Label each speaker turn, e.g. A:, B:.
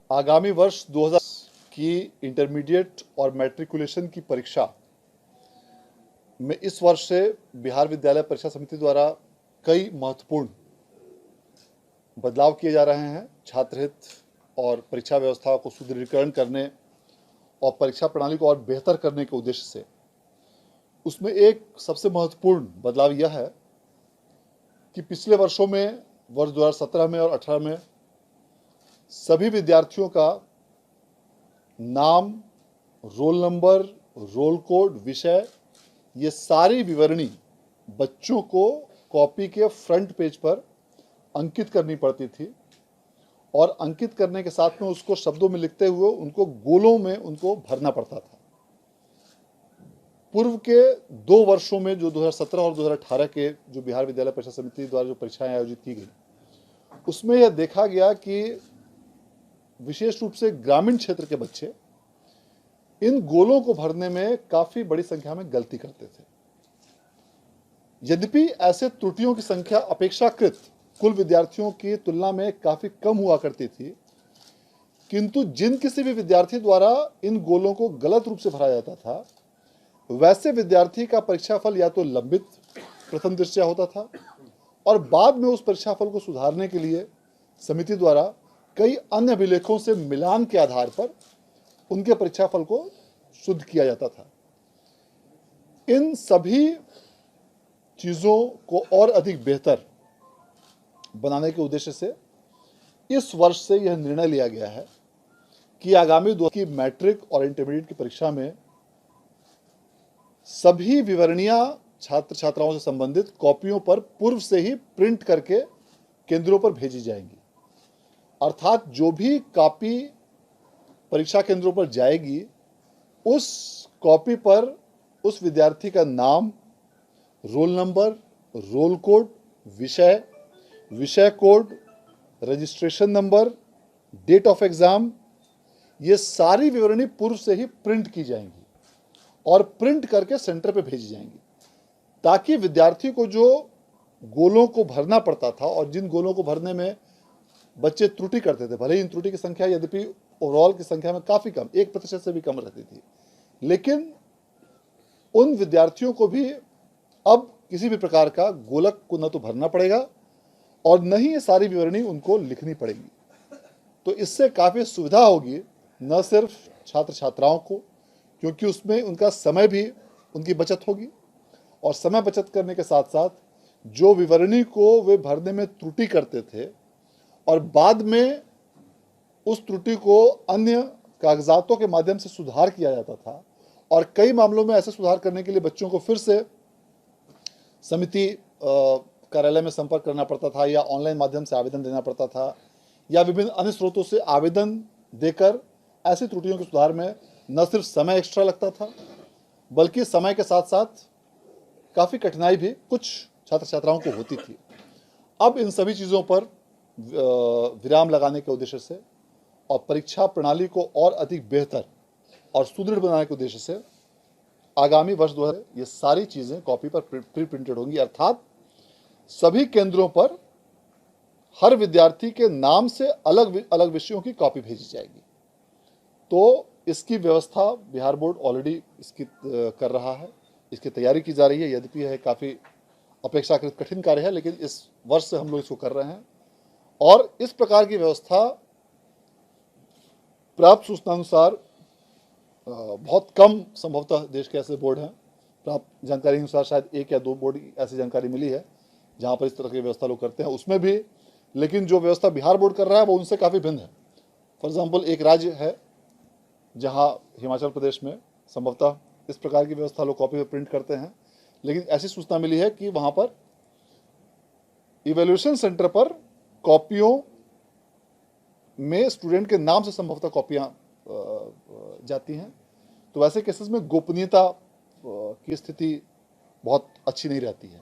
A: आगामी वर्ष 2000 की इंटरमीडिएट और मैट्रिकुलेशन की परीक्षा में इस वर्ष से बिहार विद्यालय परीक्षा समिति द्वारा कई महत्वपूर्ण बदलाव किए जा रहे हैं। छात्र हित और परीक्षा व्यवस्था को सुदृढ़ीकरण करने और परीक्षा प्रणाली को और बेहतर करने के उद्देश्य से उसमें एक सबसे महत्वपूर्ण बदलाव यह है कि पिछले वर्षों में वर्ष 2017 में और 18 में सभी विद्यार्थियों का नाम, रोल नंबर, रोल कोड, विषय, ये सारी विवरणी बच्चों को कॉपी के फ्रंट पेज पर अंकित करनी पड़ती थी और अंकित करने के साथ में उसको शब्दों में लिखते हुए उनको गोलों में उनको भरना पड़ता था। पूर्व के 2 वर्षों में जो 2017 और 2018 के जो बिहार विद्यालय परीक्षा समिति द्वारा जो परीक्षाएं आयोजित की गई, उसमें यह देखा गया कि विशेष रूप से ग्रामीण क्षेत्र के बच्चे इन गोलों को भरने में काफी बड़ी संख्या में गलती करते थे। यद्यपि ऐसे त्रुटियों की संख्या अपेक्षाकृत कुल विद्यार्थियों की तुलना में काफी कम हुआ करती थी, किंतु जिन किसी भी विद्यार्थी द्वारा इन गोलों को गलत रूप से भरा जाता था, वैसे विद्यार्थी का परीक्षाफल या तो लंबित प्रथम दृष्टया होता था और बाद में उस परीक्षाफल को सुधारने के लिए समिति द्वारा कई अन्य अभिलेखों से मिलान के आधार पर उनके परीक्षाफल को शुद्ध किया जाता था। इन सभी चीजों को और अधिक बेहतर बनाने के उद्देश्य से इस वर्ष से यह निर्णय लिया गया है कि आगामी 2 की मैट्रिक और इंटरमीडिएट की परीक्षा में सभी विवरणियां छात्र छात्राओं से संबंधित कॉपियों पर पूर्व से ही प्रिंट करके केंद्रों पर भेजी जाएंगी। अर्थात जो भी कॉपी परीक्षा केंद्रों पर जाएगी, उस कॉपी पर उस विद्यार्थी का नाम, रोल नंबर, रोल कोड, विषय, विषय code, registration number, date of exam, ये सारी विवरणी पूर्व से ही प्रिंट की जाएंगी और प्रिंट करके सेंटर पे भेजी जाएंगी, ताकि विद्यार्थी को जो गोलों को भरना पड़ता था और जिन गोलों को भरने में बच्चे त्रुटि करते थे, भले ही इन त्रुटि की संख्या यद्यपि ओवरऑल की संख्या में काफी कम, 1% से भी कम रहती थी, लेकिन उन विद्यार्थियों को भी अब किसी भी प्रकार का गोलक को न तो भरना पड़ेगा और न ही ये सारी विवरणी उनको लिखनी पड़ेगी। तो इससे काफी सुविधा होगी न सिर्फ छात्र छात्राओं को, क्योंकि उसमें उनका समय भी उनकी बचत होगी और समय बचत करने के साथ साथ जो विवरणी को वे भरने में त्रुटि करते थे और बाद में उस त्रुटि को अन्य कागजातों के माध्यम से सुधार किया जाता था और कई मामलों में ऐसे सुधार करने के लिए बच्चों को फिर से समिति कार्यालय में संपर्क करना पड़ता था या ऑनलाइन माध्यम से आवेदन देना पड़ता था या विभिन्न अन्य स्रोतों से आवेदन देकर ऐसी त्रुटियों के सुधार में न सिर्फ समय एक्स्ट्रा लगता था, बल्कि समय के साथ साथ काफ़ी कठिनाई भी कुछ छात्र छात्राओं को होती थी। अब इन सभी चीज़ों पर विराम लगाने के उद्देश्य से और परीक्षा प्रणाली को और अधिक बेहतर और सुदृढ़ बनाने के उद्देश्य से आगामी वर्ष 2000 ये सारी चीज़ें कॉपी पर प्री प्रिंटेड होंगी। अर्थात सभी केंद्रों पर हर विद्यार्थी के नाम से अलग अलग विषयों की कॉपी भेजी जाएगी। तो इसकी व्यवस्था बिहार बोर्ड ऑलरेडी इसकी कर रहा है, इसकी तैयारी की जा रही है। यद्यपि यह काफ़ी अपेक्षाकृत कठिन कार्य है, लेकिन इस वर्ष से हम लोग इसको कर रहे हैं और इस प्रकार की व्यवस्था प्राप्त सूचनानुसार बहुत कम संभवतः देश के ऐसे बोर्ड हैं। प्राप्त जानकारी अनुसार शायद 1 या 2 बोर्ड ऐसी जानकारी मिली है जहाँ पर इस तरह की व्यवस्था लोग करते हैं, उसमें भी। लेकिन जो व्यवस्था बिहार बोर्ड कर रहा है वो उनसे काफ़ी भिन्न है। फॉर एग्जाम्पल, एक राज्य है जहाँ हिमाचल प्रदेश में संभवतः इस प्रकार की व्यवस्था लोग कॉपी पर प्रिंट करते हैं, लेकिन ऐसी सूचना मिली है कि वहाँ पर इवैल्यूएशन सेंटर पर कॉपियों में स्टूडेंट के नाम से संभवतः कॉपियाँ जाती हैं। तो वैसे केसेस में गोपनीयता की स्थिति बहुत अच्छी नहीं रहती है।